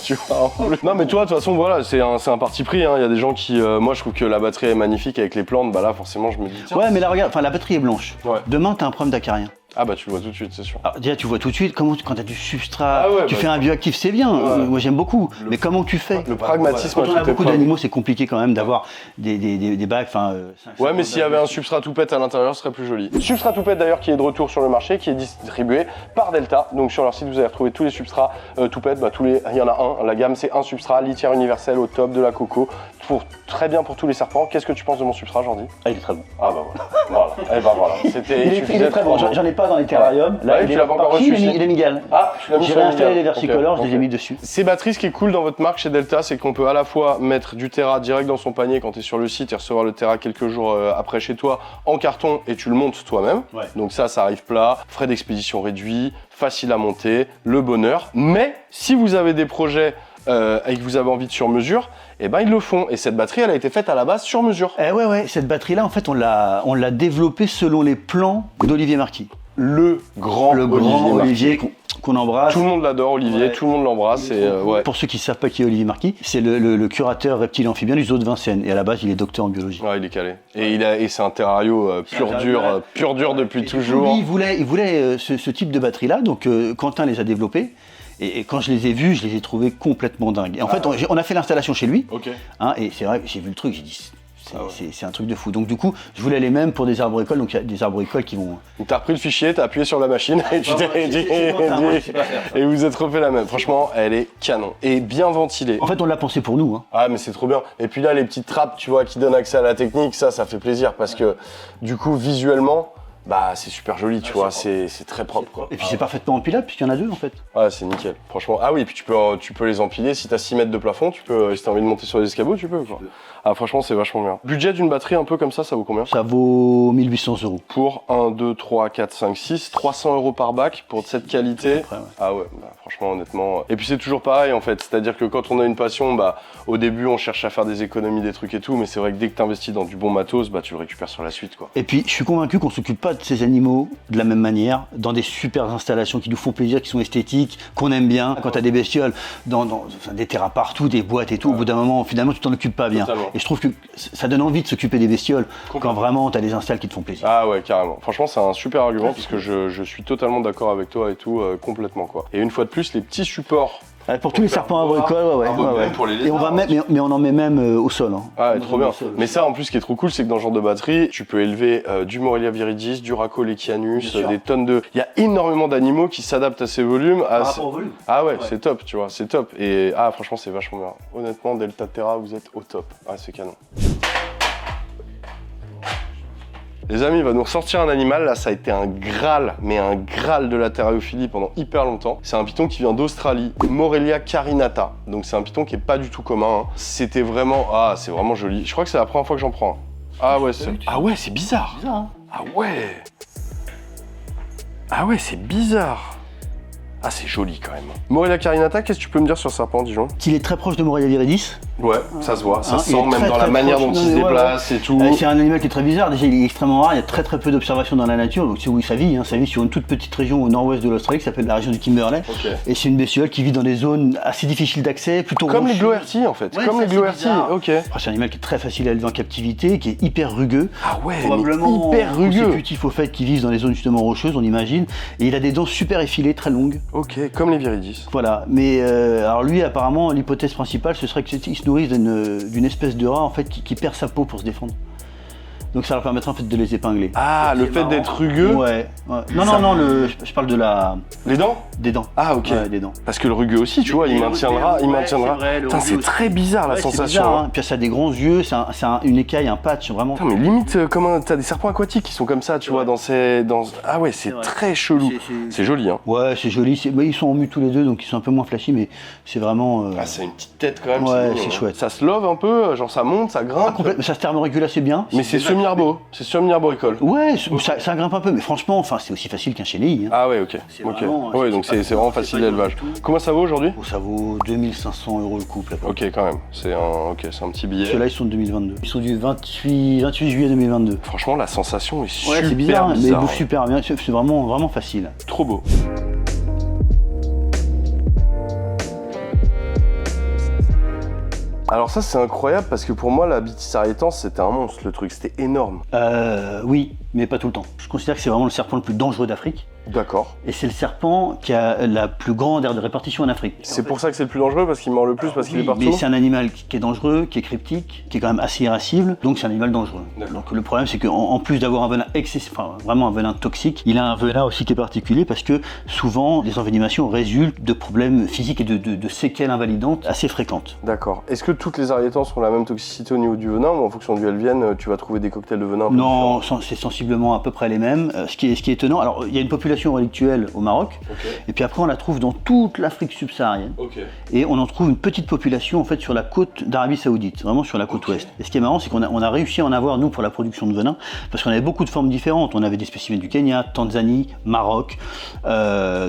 tu vois. Non mais toi, de toute façon, voilà, c'est un parti pris. Hein. Il y a des gens qui, moi, je trouve que la batterie est magnifique avec les plantes. Bah là, forcément, je me dis. Tiens, ouais, mais là, regarde, enfin, la batterie est blanche. Ouais. Demain, t'as un problème d'acarien. Ah bah tu le vois tout de suite, c'est sûr. Alors, déjà tu vois tout de suite quand t'as du substrat, tu fais un bioactif, c'est bien, moi j'aime beaucoup, mais comment tu fais? Le pragmatisme. Quand on a beaucoup d'animaux, c'est compliqué quand même d'avoir des bacs, enfin... ouais, mais s'il y avait un substrat toupette à l'intérieur, ce serait plus joli. Substrat toupette d'ailleurs qui est de retour sur le marché, qui est distribué par Delta. Donc sur leur site, vous allez retrouver tous les substrats toupette, bah, il y en a un, la gamme c'est un substrat, litière universelle au top, de la coco, très bien pour tous les serpents. Qu'est-ce que tu penses de mon substrat, Jordi? Ah, il est très bon. Ah bah voilà, voilà. Et bah voilà, c'était... Il est très bon, j'en ai pas dans les terrariums. Là, tu l'as pas encore reçu. Il est migal. Ah, tu l'as mis. J'ai réinstallé les versicolores, je les ai mis dessus. Ces batteries, ce qui est cool dans votre marque chez Delta, c'est qu'on peut à la fois mettre du Terra direct dans son panier quand tu es sur le site et recevoir le Terra quelques jours après chez toi en carton et tu le montes toi-même. Ouais. Donc ça arrive plat, frais d'expédition réduits, facile à monter, le bonheur. Mais si vous avez des projets et que vous avez envie de sur mesure, eh ben ils le font. Et cette batterie, elle a été faite à la base sur mesure. Ouais, cette batterie-là, en fait, on l'a développée selon les plans d'Olivier Marquis. Le grand Olivier qu'on embrasse. Tout le monde l'adore, Olivier, ouais. Tout le monde l'embrasse. Ouais. Pour ceux qui ne savent pas qui est Olivier Marquis, c'est le curateur reptile amphibien du zoo de Vincennes. Et à la base, il est docteur en biologie. Ouais, il est calé. Et c'est un terrario pur dur depuis toujours. Lui, il voulait ce type de batterie-là, donc Quentin les a développés. Et quand je les ai vus, je les ai trouvés complètement dingues. Et en fait, on a fait l'installation chez lui. Okay. Hein, et c'est vrai, j'ai vu le truc, j'ai dit... C'est un truc de fou. Donc du coup, je voulais les mêmes pour des arboricoles, donc il y a des arboricoles qui vont... Donc t'as repris le fichier, t'as appuyé sur la machine et tu t'es dit... Et vous êtes refait la même. Franchement, elle est canon. Et bien ventilée. En fait, on l'a pensé pour nous. Hein. Ah mais c'est trop bien. Et puis là, les petites trappes, tu vois, qui donnent accès à la technique, ça fait plaisir parce que du coup, visuellement... Bah c'est super joli, tu vois, c'est très propre quoi. Et puis c'est parfaitement empilable puisqu'il y en a 2 en fait. Ouais, c'est nickel, franchement. Ah oui, et puis tu peux les empiler, si t'as 6 mètres de plafond, tu peux, si t'as envie de monter sur les escabeaux, tu peux quoi. Ah franchement, c'est vachement bien. Budget d'une batterie un peu comme ça vaut combien? Ça vaut 1800 €. Pour 1, 2, 3, 4, 5, 6, 300 € par bac pour cette qualité. Après, ouais. Ah ouais, bah, franchement, honnêtement. Et puis c'est toujours pareil en fait, c'est-à-dire que quand on a une passion, bah au début on cherche à faire des économies, des trucs et tout, mais c'est vrai que dès que t'investis dans du bon matos, bah tu le récupères sur la suite quoi. Et puis je suis convaincu qu'on s'occupe pas de ces animaux de la même manière, dans des super installations qui nous font plaisir, qui sont esthétiques, qu'on aime bien. Quand tu as des bestioles, dans des terras partout, des boîtes et tout, au bout d'un moment, finalement, tu t'en occupes pas bien. Totalement. Et je trouve que ça donne envie de s'occuper des bestioles quand vraiment tu as des installs qui te font plaisir. Ah ouais, carrément. Franchement, c'est un super argument parce que je suis totalement d'accord avec toi et tout, complètement quoi. Et une fois de plus, les petits supports. Pour tous les serpents arboricoles, ouais. Pour les lézards, et on va mettre, mais on en met même au sol. Hein. Ah, ouais, trop bien. Mais ça, en plus, ce qui est trop cool, c'est que dans ce genre de batterie, tu peux élever du Morelia viridis, du Rhacolechianus, des tonnes de... Il y a énormément d'animaux qui s'adaptent à ces volumes. Ah ouais, c'est top, tu vois, c'est top. Et franchement, c'est vachement bien. Honnêtement, Delta Terra, vous êtes au top. Ah, c'est canon. Les amis, il va nous ressortir un animal. Là, ça a été un Graal, mais un Graal de la terrariophilie pendant hyper longtemps. C'est un python qui vient d'Australie, Morelia carinata. Donc c'est un python qui est pas du tout commun. Hein. C'était vraiment... Ah, c'est vraiment joli. Je crois que c'est la première fois que j'en prends. Ah ouais, c'est bizarre. Hein. Ah ouais. Ah ouais, c'est bizarre. Ah, c'est joli quand même. Morelia carinata, qu'est-ce que tu peux me dire sur ce serpent, Dijon? Qu'il est très proche de Morelia viridis. Ouais, ça se voit, ça Hein, se il sent est même très, dans la très manière proche. dont il se déplace et tout. C'est un animal qui est très bizarre. Déjà, il est extrêmement rare. Il y a très très peu d'observations dans la nature. Donc c'est où ça vit. Hein. Ça vit sur une toute petite région au nord-ouest de l'Australie qui s'appelle la région du Kimberley. Ok. Et c'est une bestiole qui vit dans des zones assez difficiles d'accès, plutôt Comme les rocheuses. Gloerti en fait, Ouais, comme ça, les c'est Gloerti, bizarre. ok. Après, c'est un animal qui est très facile à élever en captivité, qui est hyper rugueux. Ah ouais, Probablement mais hyper rugueux. consécutif au fait qu'il vit dans des zones justement rocheuses, on imagine. Et il a des dents super effilées, très longues. Ok, comme les Viridis. Voilà. Mais alors lui, apparemment, l'hypothèse principale, ce serait qu'il se nourrisse d'une espèce de rat en fait qui perd sa peau pour se défendre. Donc ça leur permettrait en fait de les épingler. Ah, le fait d'être rugueux. Ouais. Non, je parle de Les dents. des dents. Ah ok. Ouais, des dents. Parce que le rugueux aussi, tu vois, il maintiendra. Ouais, c'est vrai, le Putain, rugueux c'est aussi. très bizarre la Ouais, c'est sensation. bizarre, hein. hein. Puis ça a des grands yeux, c'est une écaille, un patch, vraiment. Putain, mais limite, t'as des serpents aquatiques qui sont comme ça, tu vois, dans ces. Ah ouais, c'est vrai. très chelou. C'est joli, hein. Ouais, c'est joli. Ils sont en mue tous les deux, donc ils sont un peu moins flashy, mais c'est vraiment. Ah, c'est une petite tête quand même. Ouais, mignon, c'est hein. chouette. Ça se love un peu, genre ça monte, ça grimpe. Ça se thermorégule assez bien. Mais c'est semi-arbo, c'est semi-arboricole. Ouais, ça grimpe un peu, mais franchement, c'est aussi facile qu'un chenille. Hein. Ah ouais, ok. C'est Ok. vraiment- Ouais, donc c'est vraiment facile d'élevage. Comment ça vaut aujourd'hui? Oh, ça vaut 2500 € le couple. À peu près. Ok, quand même. C'est un petit billet. Ceux-là, ils sont de 2022. Ils sont du 28 juillet 2022. Franchement, la sensation est super Ouais, c'est bizarre, mais ils bizarre. bouffent super bien. C'est vraiment facile. Trop beau. Alors ça c'est incroyable parce que pour moi la Bitis arietan c'était un monstre le truc, c'était énorme. Oui, mais pas tout le temps. Je considère que c'est vraiment le serpent le plus dangereux d'Afrique. D'accord. Et c'est le serpent qui a la plus grande aire de répartition en Afrique. C'est pour ça que c'est le plus dangereux parce qu'il mord le plus parce qu'il est partout. Mais c'est un animal qui est dangereux, qui est cryptique, qui est quand même assez irascible, donc c'est un animal dangereux. D'accord. Donc le problème c'est qu'en plus d'avoir un venin excessif, enfin vraiment un venin toxique, il a un venin aussi qui est particulier parce que souvent les envenimations résultent de problèmes physiques et de séquelles invalidantes assez fréquentes. D'accord. Est-ce que toutes les ariétans sont la même toxicité au niveau du venin ou en fonction d'où elles viennent tu vas trouver des cocktails de venin un peu Non, c'est sensiblement à peu près les mêmes. Ce qui est étonnant, alors il y a une population relictuelle au Maroc, différents? et puis après on la trouve dans toute l'Afrique subsaharienne. Ok. Et on en trouve une petite population en fait sur la côte d'Arabie Saoudite, vraiment sur la côte ouest. Et ce qui est marrant, c'est qu'on a réussi à en avoir nous pour la production de venin, parce qu'on avait beaucoup de formes différentes. On avait des spécimens du Kenya, Tanzanie, Maroc,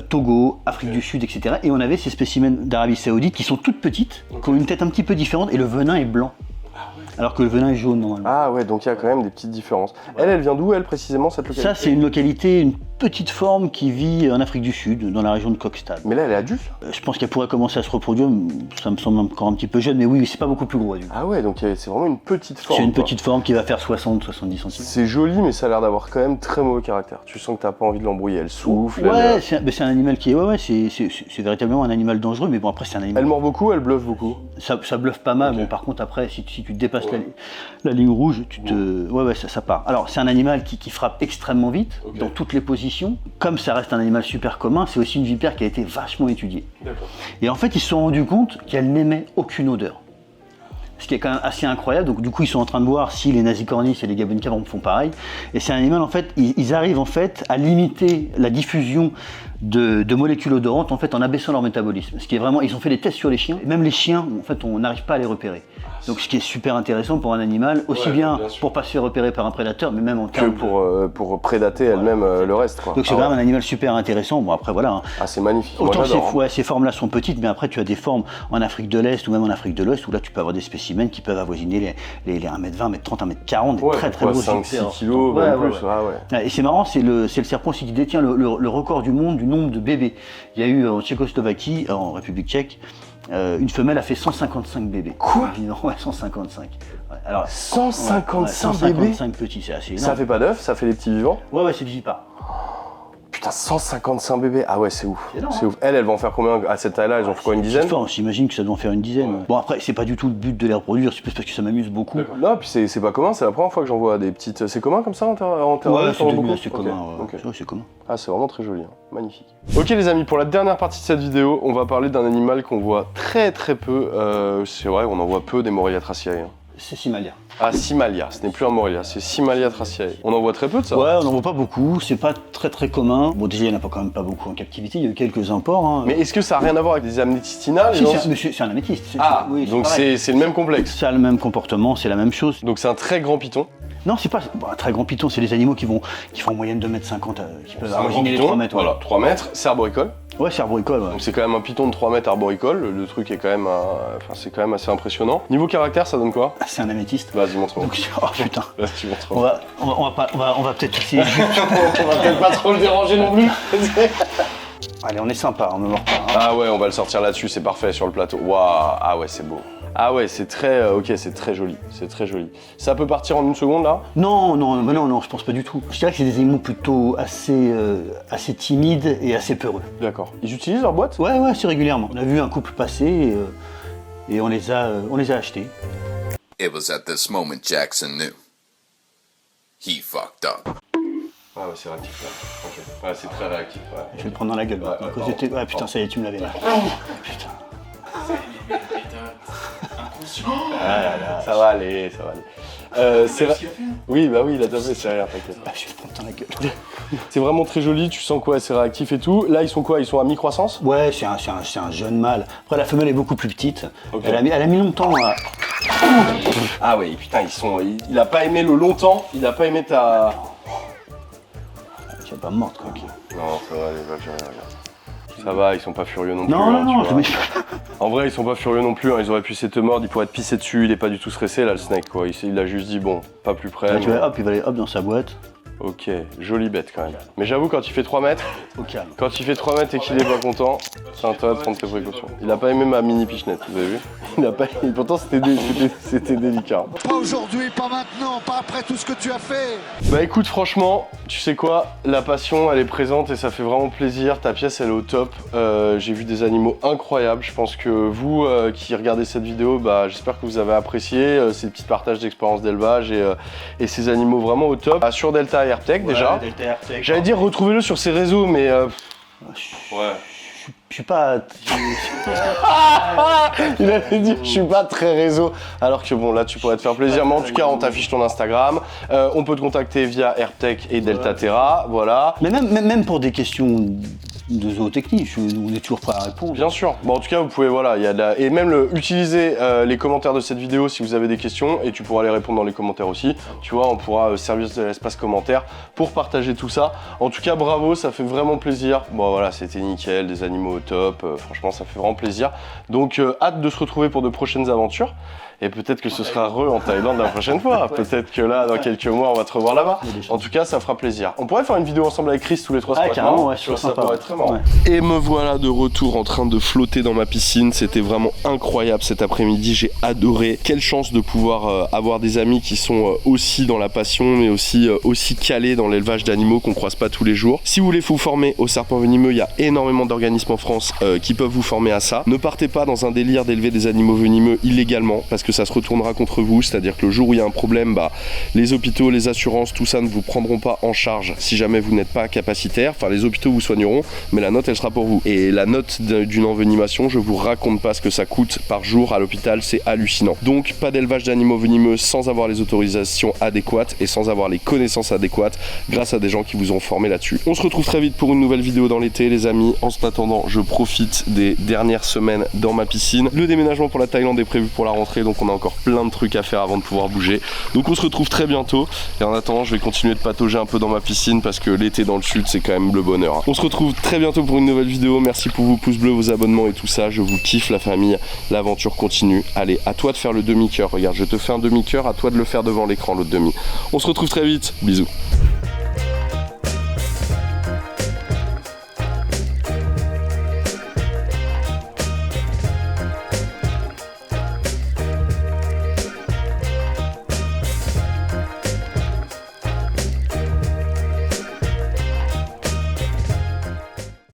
Togo, Afrique du Sud, etc. Et on avait ces spécimens d'Arabie Saoudite qui sont toutes petites, qui ont une tête un petit peu différente, et le venin est blanc. Alors que le venin est jaune normalement. Ah ouais, donc il y a quand même des petites différences. Elle vient d'où elle précisément cette localité? Ça, c'est une localité, une petite forme qui vit en Afrique du Sud, dans la région de Kokstad. Mais là elle est adulte? Je pense qu'elle pourrait commencer à se reproduire, ça me semble encore un petit peu jeune, mais oui, c'est pas beaucoup plus gros adulte. Ah ouais, donc c'est vraiment une petite forme. C'est une quoi. petite forme qui va faire 60-70 cm. C'est joli, mais ça a l'air d'avoir quand même très mauvais caractère. Tu sens que t'as pas envie de l'embrouiller. Elle souffle. Ouais, c'est un animal qui est. Ouais, c'est véritablement un animal dangereux, mais bon, après, c'est un animal. Elle mord beaucoup, elle bluffe beaucoup. Ça bluffe pas mal. Ok. Bon, par contre, après, si tu dépasses la ligne rouge, ouais, ça part. Alors, c'est un animal qui frappe extrêmement vite, Ok. dans toutes les positions. Comme ça reste un animal super commun, c'est aussi une vipère qui a été vachement étudiée. D'accord. Et en fait, ils se sont rendus compte qu'elle n'émet aucune odeur. Ce qui est quand même assez incroyable. Donc du coup, ils sont en train de voir si les nasicornis et les gabonicavres font pareil. Et c'est un animal, en fait, ils arrivent en fait à limiter la diffusion de molécules odorantes en fait en abaissant leur métabolisme. Ce qui est vraiment, ils ont fait des tests sur les chiens. Et même les chiens, en fait, on n'arrive pas à les repérer. Donc ce qui est super intéressant pour un animal, aussi Ouais, bien bien sûr. pour pas se faire repérer par un prédateur, mais même en Que termes pour prédater elle-même le reste, quoi. Donc c'est Ah quand ouais. même un animal super intéressant. Bon après voilà. Hein. Ah, c'est magnifique. Moi, Autant j'adore, hein. ces formes-là sont petites, mais après tu as des formes en Afrique de l'Est ou même en Afrique de l'Ouest où là tu peux avoir des spécimens qui peuvent avoisiner les 1m20, 1m30, 1m40, des Ouais, très très quoi, gros 5-6 vipères. kilos, Ouais, même ouais, plus. ouais. Ah ouais. Et c'est marrant, c'est le serpent aussi qui détient le record du monde du nombre de bébés. Il y a eu en Tchécoslovaquie, en République tchèque, une femelle a fait 155 bébés. Quoi? Ouais, 155. Ouais, alors, 155 ouais, bébés? 155 petits, c'est assez énorme. Ça fait pas d'œufs, ça fait des petits vivants. Ouais, c'est vivipare. Putain, 155 bébés. Ah ouais, c'est ouf. C'est énorme, C'est ouf. Elles vont en faire combien à cette taille-là? Elles en font quoi, une dizaine? On s'imagine que ça doit en faire une dizaine. Ouais. Bon après, c'est pas du tout le but de les reproduire, c'est plus parce que ça m'amuse beaucoup. Non, puis c'est pas commun, c'est la première fois que j'en vois des petites. C'est commun comme ça en terrain? Ouais, c'est devenu assez Ok. commun. Ok. Ouais, c'est commun. Ah, c'est vraiment très joli, hein. Magnifique. Ok les amis, pour la dernière partie de cette vidéo, on va parler d'un animal qu'on voit très très peu. C'est vrai, on en voit peu des Morelia thraciae. Hein. C'est Simalia. Ah, Simalia, ce n'est plus un Morelia, c'est Simalia Thraciae. On en voit très peu de ça. Ouais, on n'en voit pas beaucoup, c'est pas très commun. Bon, déjà, il n'y en a quand même pas beaucoup en captivité, il y a eu quelques imports. Hein. Mais est-ce que ça n'a rien à voir avec des améthystina? Si, c'est un améthyste. Ah, oui, donc c'est le même complexe. Ça a le même comportement, c'est la même chose. Donc c'est un très grand python. Non, c'est pas un très grand python, c'est des animaux qui font en moyenne 2,50 m, qui peuvent avoisiner les 3 mètres. Voilà, 3 mètres, c'est arboricole. Ouais, c'est arboricole. Ouais. Donc c'est quand même un python de 3 mètres arboricole, le truc est quand même, c'est quand même assez impressionnant. Niveau caractère, ça donne quoi? C'est un améthyste. Vas-y, montre-moi. Oh putain. Vas-y, montre-moi. On va peut-être essayer. On va peut-être pas trop le déranger non plus. Allez, on est sympa, on ne mord pas. Hein. Ah ouais, on va le sortir là-dessus, c'est parfait sur le plateau. Waouh, ah ouais, c'est beau. Ah ouais, c'est très, ok, c'est très joli, c'est très joli. Ça peut partir en une seconde là? Non, je pense pas du tout. Je dirais que c'est des animaux plutôt assez timides et assez peureux. D'accord. Ils utilisent leur boîte? Ouais, assez régulièrement. On a vu un couple passer et on les a achetés. It was at this moment Jackson knew. He fucked up. Ah ouais, c'est réactif là. Ok. Ouais, c'est très réactif. Ouais. Je vais le prendre dans la gueule. Ouais, putain, ça y est, tu me l'avais là. Putain. Ça va aller, ça va aller. Oui, bah oui, il a tapé, c'est rien, t'inquiète. Je vais le prendre dans la gueule. C'est vraiment très joli, tu sens quoi, c'est réactif et tout. Là, ils sont quoi? Ils sont à mi-croissance? Ouais, c'est un jeune mâle. Après, la femelle est beaucoup plus petite. Okay. Elle a mis longtemps à... Ah ouais, putain, il a pas aimé le longtemps, il a pas aimé ta... Tu vas pas me mordre, quoi. Okay. Non, ça va, les vaches, regarde. Ça va, ils sont pas furieux non plus. Non, En vrai, ils sont pas furieux non plus, hein. Ils auraient pu essayer de te mordre, ils pourraient te pisser dessus, il est pas du tout stressé là, le snake, quoi. Il a juste dit, bon, pas plus près. Là, tu vois, hop, il va aller hop dans sa boîte. Ok, jolie bête quand même. Mais j'avoue, quand il fait 3 mètres, au calme. Quand il fait 3 mètres et qu'il est pas content, c'est intérêt de prendre tes précautions. Il a pas aimé ma mini pichenette, vous avez vu? Il a pas aimé, pourtant c'était délicat. Pas aujourd'hui, pas maintenant, pas après tout ce que tu as fait. Bah écoute, franchement, tu sais quoi? La passion, elle est présente et ça fait vraiment plaisir. Ta pièce, elle est au top. J'ai vu des animaux incroyables. Je pense que vous qui regardez cette vidéo, bah j'espère que vous avez apprécié ces petits partages d'expériences d'élevage et ces animaux vraiment au top. Sur Delta Airtech déjà. J'allais dire retrouvez-le sur ses réseaux, mais ouais. Je suis pas... Il avait dit je suis pas très réseau. Alors que bon là tu pourrais te faire plaisir. Mais en tout cas on t'affiche ton Instagram. On peut te contacter via Airtech et Delta Terra. Voilà. Mais même pour des questions de zootechnie, on est toujours prêt à répondre. Bien sûr. Bon, en tout cas vous pouvez voilà, et même utiliser les commentaires de cette vidéo si vous avez des questions et tu pourras les répondre dans les commentaires aussi. Tu vois, on pourra servir de l'espace commentaire pour partager tout ça. En tout cas bravo, ça fait vraiment plaisir. Bon voilà, c'était nickel, des animaux au top, franchement ça fait vraiment plaisir. Donc hâte de se retrouver pour de prochaines aventures. Et peut-être que ce sera en Thaïlande la prochaine fois. Peut-être que là, dans quelques mois, on va te revoir là-bas. En tout cas, ça fera plaisir. On pourrait faire une vidéo ensemble avec Chris tous les 3 spots. Carrément, ouais, ça pourrait être très marrant. Ouais. Et me voilà de retour en train de flotter dans ma piscine. C'était vraiment incroyable cet après-midi. J'ai adoré. Quelle chance de pouvoir avoir des amis qui sont aussi dans la passion, mais aussi calés dans l'élevage d'animaux qu'on croise pas tous les jours. Si vous voulez vous former au serpent venimeux, il y a énormément d'organismes en France qui peuvent vous former à ça. Ne partez pas dans un délire d'élever des animaux venimeux illégalement, parce que ça se retournera contre vous, c'est-à-dire que le jour où il y a un problème, bah, les hôpitaux, les assurances, tout ça ne vous prendront pas en charge si jamais vous n'êtes pas capacitaire. Enfin, les hôpitaux vous soigneront, mais la note, elle sera pour vous. Et la note d'une envenimation, je vous raconte pas ce que ça coûte par jour à l'hôpital, c'est hallucinant. Donc, pas d'élevage d'animaux venimeux sans avoir les autorisations adéquates et sans avoir les connaissances adéquates grâce à des gens qui vous ont formé là-dessus. On se retrouve très vite pour une nouvelle vidéo dans l'été, les amis. En ce attendant, je profite des dernières semaines dans ma piscine. Le déménagement pour la Thaïlande est prévu pour la rentrée, donc on a encore plein de trucs à faire avant de pouvoir bouger. Donc on se retrouve très bientôt. Et en attendant, je vais continuer de patauger un peu dans ma piscine parce que l'été dans le sud, c'est quand même le bonheur. On se retrouve très bientôt pour une nouvelle vidéo. Merci pour vos pouces bleus, vos abonnements et tout ça. Je vous kiffe la famille. L'aventure continue. Allez, à toi de faire le demi-cœur. Regarde, je te fais un demi-cœur. À toi de le faire devant l'écran, l'autre demi. On se retrouve très vite. Bisous.